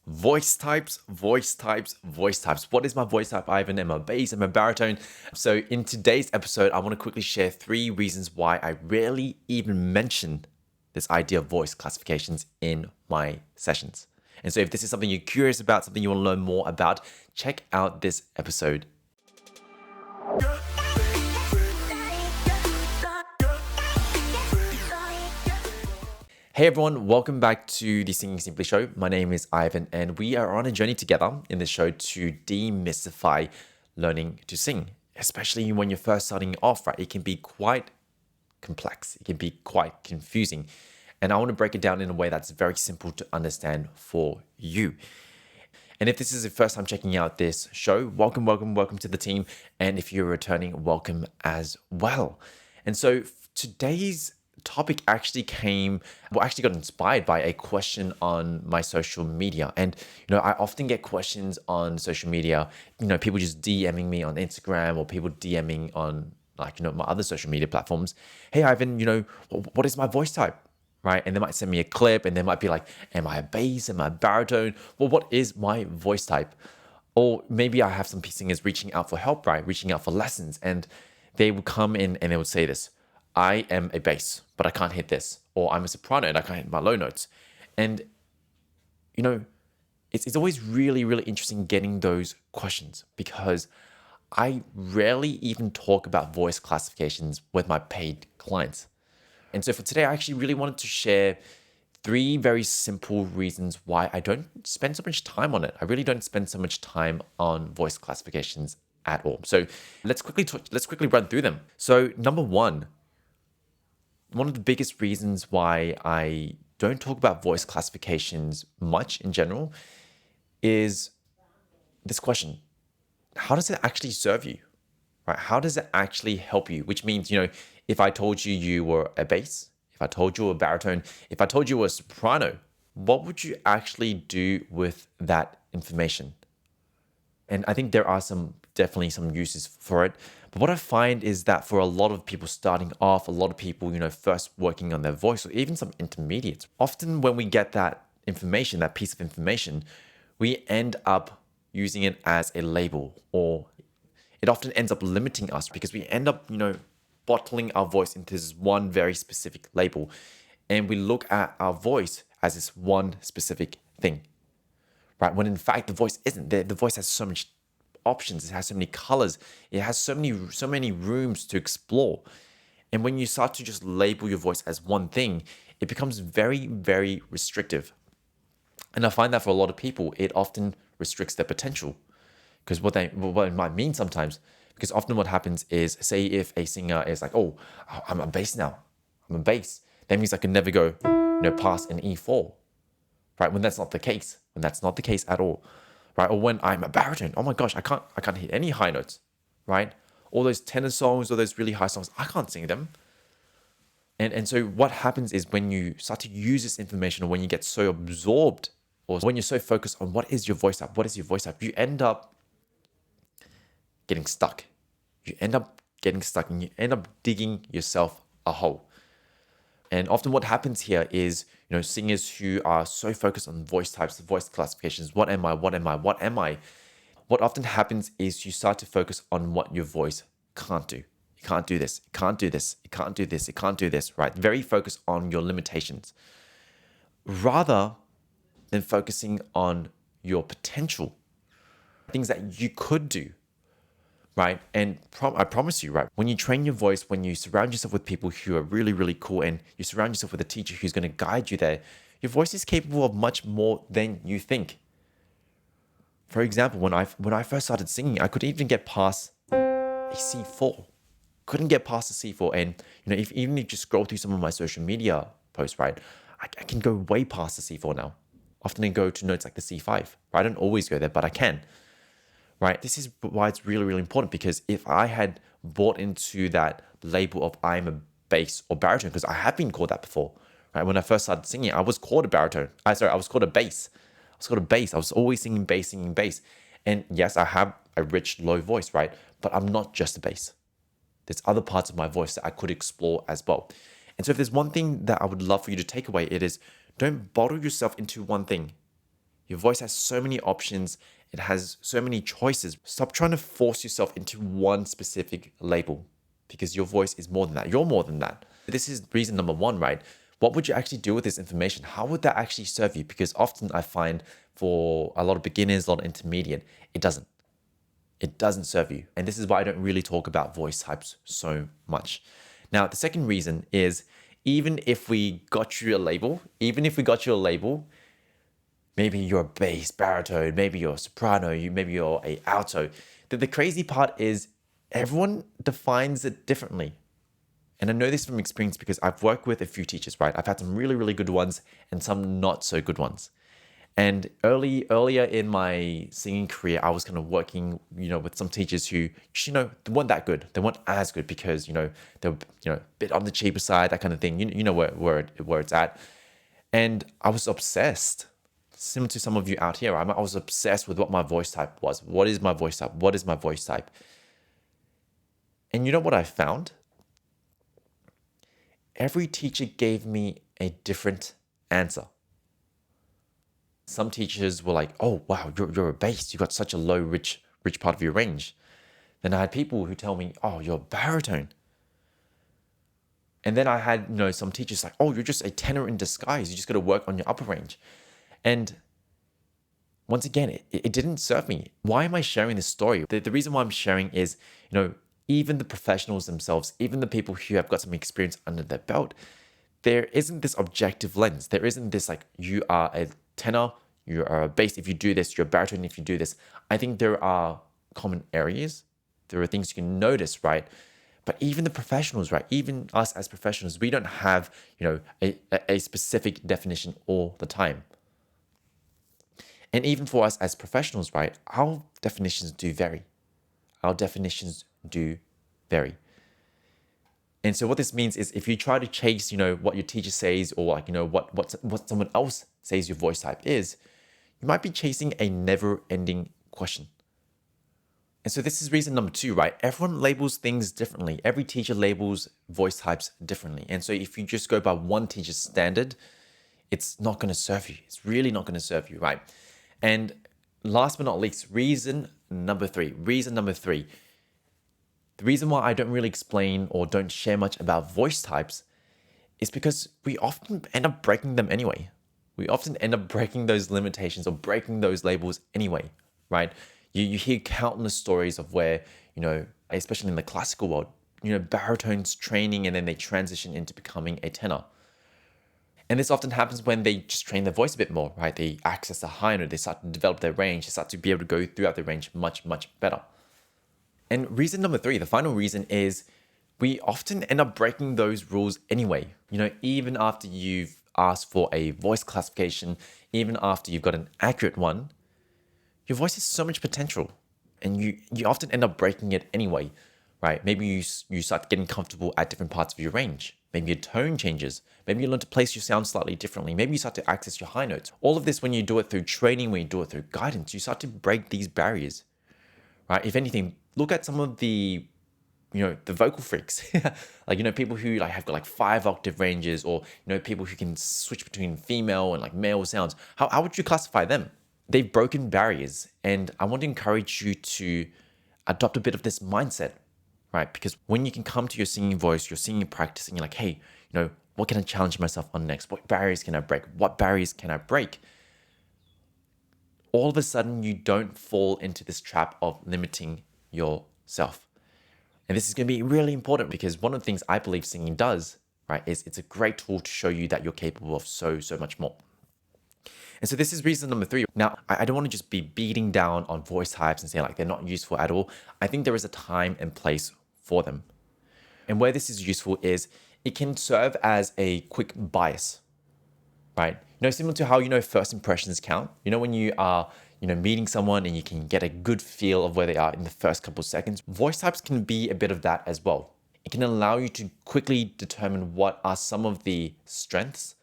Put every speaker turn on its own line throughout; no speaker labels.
Voice types, voice types, voice types. What is my voice type, Ivan? Am I bass? Am I baritone? So, in today's episode, I want to quickly share 3 reasons why I rarely even mention this idea of voice classifications in my sessions. And so, if this is something you're curious about, something you want to learn more about, check out this episode. Hey everyone, welcome back to the Singing Simply show. My name is Ivan and we are on a journey together in this show to demystify learning to sing, especially when you're first starting off, right? It can be quite complex. It can be quite confusing. And I want to break it down in a way that's very simple to understand for you. And if this is the first time checking out this show, welcome to the team. And if you're returning, welcome as well. And so today's topic actually got inspired by a question on my social media. And, I often get questions on social media, people just DMing me on Instagram or people DMing on my other social media platforms. Hey, Ivan, what is my voice type? Right? And they might send me a clip and they might be like, am I a bass? Am I a baritone? Well, what is my voice type? Or maybe I have some singers reaching out for help, right? Reaching out for lessons. And they would come in and they would say this: I am a bass, but I can't hit this. Or I'm a soprano and I can't hit my low notes. And, it's always really, really interesting getting those questions because I rarely even talk about voice classifications with my paid clients. And so for today, I actually really wanted to share 3 very simple reasons why I don't spend so much time on it. I really don't spend so much time on voice classifications at all. So let's quickly run through them. So number one of the biggest reasons why I don't talk about voice classifications much in general is this question: how does it actually serve you? Right? How does it actually help you? Which means, if I told you you were a bass, if I told you were a baritone, if I told you were a soprano, what would you actually do with that information? And I think there are definitely some uses for it. But what I find is that for a lot of people starting off, a lot of people, first working on their voice, or even some intermediates, often when we get that information, that piece of information, we end up using it as a label, or it often ends up limiting us because we end up, bottling our voice into this one very specific label. And we look at our voice as this one specific thing. Right? When in fact the voice isn't. The voice has so much options. It has so many colors. It has so many rooms to explore. And when you start to just label your voice as one thing, it becomes very, very restrictive. And I find that for a lot of people, it often restricts their potential. Because what it might mean sometimes, because often what happens is, say if a singer is like, oh, I'm a bass now. I'm a bass. That means I can never go, past an E4. Right? When that's not the case. When that's not the case at all. Right? Or when I'm a baritone, oh my gosh, I can't hit any high notes. Right? All those tenor songs, all those really high songs, I can't sing them. And so what happens is when you start to use this information, or when you get so absorbed, or when you're so focused on what is your voice type, you end up getting stuck. You end up getting stuck and you end up digging yourself a hole. And often what happens here is, singers who are so focused on voice types, voice classifications, what am I? What often happens is you start to focus on what your voice can't do. You can't do this, you can't do this, you can't do this, you can't do this, right? Very focused on your limitations. Rather than focusing on your potential, things that you could do. Right? And I promise you, right? When you train your voice, when you surround yourself with people who are really, really cool, and you surround yourself with a teacher who's going to guide you there, your voice is capable of much more than you think. For example, when I first started singing, I couldn't even get past a C4. Couldn't get past a C4. And, even if you scroll through some of my social media posts, right? I can go way past the C4 now. Often I go to notes like the C5. Right? I don't always go there, but I can. Right? This is why it's really, really important, because if I had bought into that label of I'm a bass or baritone, because I have been called that before, right? When I first started singing, I was called a baritone. I was called a bass. I was always singing bass. And yes, I have a rich, low voice, right? But I'm not just a bass. There's other parts of my voice that I could explore as well. And so if there's one thing that I would love for you to take away, it is don't bottle yourself into one thing. Your voice has so many options. It has so many choices. Stop trying to force yourself into one specific label because your voice is more than that. You're more than that. This is reason number one, right? What would you actually do with this information? How would that actually serve you? Because often I find for a lot of beginners, a lot of intermediate, it doesn't. It doesn't serve you. And this is why I don't really talk about voice types so much. Now, the second reason is even if we got you a label, maybe you're a bass, baritone, maybe you're a soprano, maybe you're a alto. The crazy part is everyone defines it differently. And I know this from experience because I've worked with a few teachers, right? I've had some really, really good ones and some not so good ones. And earlier in my singing career, I was kind of working, with some teachers who, they weren't that good. They weren't as good because, they were, a bit on the cheaper side, that kind of thing. You know where it's at. And I was obsessed, similar to some of you out here. I was obsessed with what my voice type was. What is my voice type? What is my voice type? And you know what I found? Every teacher gave me a different answer. Some teachers were like, "Oh, wow, you're a bass. You got such a low, rich part of your range." Then I had people who tell me, "Oh, you're a baritone." And then I had, some teachers like, "Oh, you're just a tenor in disguise. You just got to work on your upper range." And once again, it didn't serve me. Why am I sharing this story? The reason why I'm sharing is, even the professionals themselves, even the people who have got some experience under their belt, there isn't this objective lens. There isn't this like, you are a tenor, you are a bass if you do this, you're a baritone if you do this. I think there are common areas. There are things you can notice, right? But even the professionals, right? Even us as professionals, we don't have, a specific definition all the time. And even for us as professionals, right? Our definitions do vary. And so what this means is if you try to chase, what your teacher says or like, what someone else says your voice type is, you might be chasing a never-ending question. And so this is reason number two, right? Everyone labels things differently. Every teacher labels voice types differently. And so if you just go by one teacher's standard, it's not going to serve you. It's really not going to serve you, right? And last but not least, reason number three. The reason why I don't really explain or don't share much about voice types is because we often end up breaking them anyway. We often end up breaking those limitations or breaking those labels anyway, right? You hear countless stories of where, especially in the classical world, baritones training and then they transition into becoming a tenor. And this often happens when they just train their voice a bit more, right? They access a higher note, they start to develop their range, they start to be able to go throughout their range much, much better. And reason number three, the final reason is we often end up breaking those rules anyway. Even after you've asked for a voice classification, even after you've got an accurate one, your voice has so much potential and you often end up breaking it anyway, right? Maybe you start getting comfortable at different parts of your range. Maybe your tone changes. Maybe you learn to place your sound slightly differently. Maybe you start to access your high notes. All of this, when you do it through training, when you do it through guidance, you start to break these barriers, right? If anything, look at some of the vocal freaks, like, people who have got 5-octave ranges or, people who can switch between female and male sounds. How would you classify them? They've broken barriers. And I want to encourage you to adopt a bit of this mindset, right? Because when you can come to your singing voice, your singing practice, and you're like, hey, what can I challenge myself on next? What barriers can I break? What barriers can I break? All of a sudden, you don't fall into this trap of limiting yourself. And this is going to be really important because one of the things I believe singing does, right, is it's a great tool to show you that you're capable of so much more. And so this is reason number three. Now, I don't want to just be beating down on voice types and saying they're not useful at all. I think there is a time and place for them. And where this is useful is it can serve as a quick bias, right? Similar to how, first impressions count. When you are, meeting someone and you can get a good feel of where they are in the first couple of seconds, voice types can be a bit of that as well. It can allow you to quickly determine what are some of the strengths,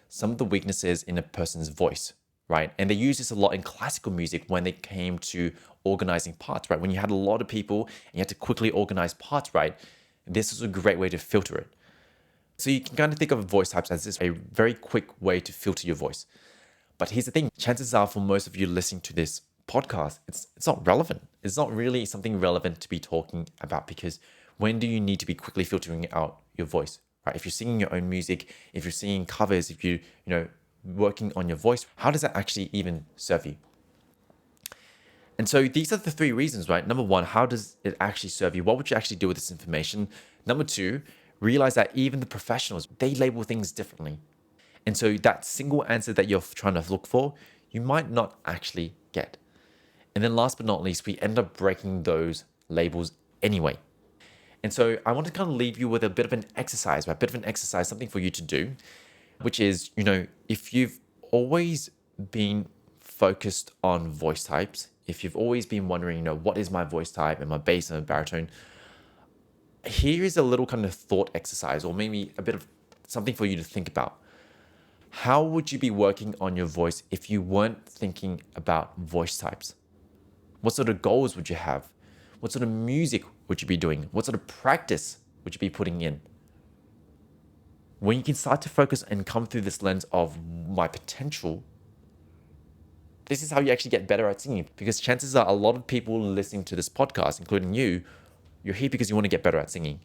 some of the weaknesses in a person's voice, right? And they use this a lot in classical music when they came to organizing parts, right? When you had a lot of people and you had to quickly organize parts, right? This is a great way to filter it. So you can kind of think of voice types as this a very quick way to filter your voice. But here's the thing, chances are for most of you listening to this podcast, it's not relevant. It's not really something relevant to be talking about, because when do you need to be quickly filtering out your voice, right? If you're singing your own music, if you're singing covers, if you working on your voice, how does that actually even serve you? And so these are the three reasons, right? Number one, how does it actually serve you? What would you actually do with this information? Number two, realize that even the professionals, they label things differently. And so that single answer that you're trying to look for, you might not actually get. And then last but not least, we end up breaking those labels anyway. And so I want to kind of leave you with a bit of an exercise, right? A bit of an exercise, something for you to do, which is, if you've always been focused on voice types, if you've always been wondering, what is my voice type? Am I bass and baritone? Here is a little kind of thought exercise, or maybe a bit of something for you to think about. How would you be working on your voice if you weren't thinking about voice types? What sort of goals would you have? What sort of music would you be doing? What sort of practice would you be putting in? When you can start to focus and come through this lens of my potential, this is how you actually get better at singing. Because chances are a lot of people listening to this podcast, including you, you're here because you want to get better at singing.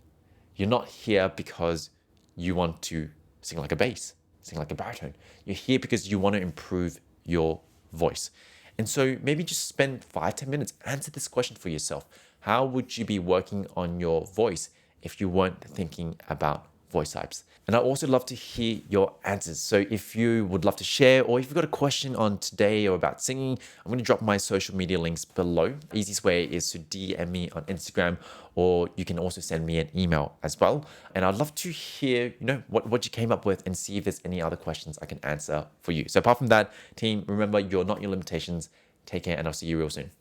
You're not here because you want to sing like a bass, sing like a baritone. You're here because you want to improve your voice. And so maybe just spend 5-10 minutes, answer this question for yourself. How would you be working on your voice if you weren't thinking about voice types? And I'd also love to hear your answers. So if you would love to share, or if you've got a question on today or about singing, I'm going to drop my social media links below. The easiest way is to DM me on Instagram, or you can also send me an email as well. And I'd love to hear, what you came up with, and see if there's any other questions I can answer for you. So apart from that, team, remember, you're not your limitations. Take care, and I'll see you real soon.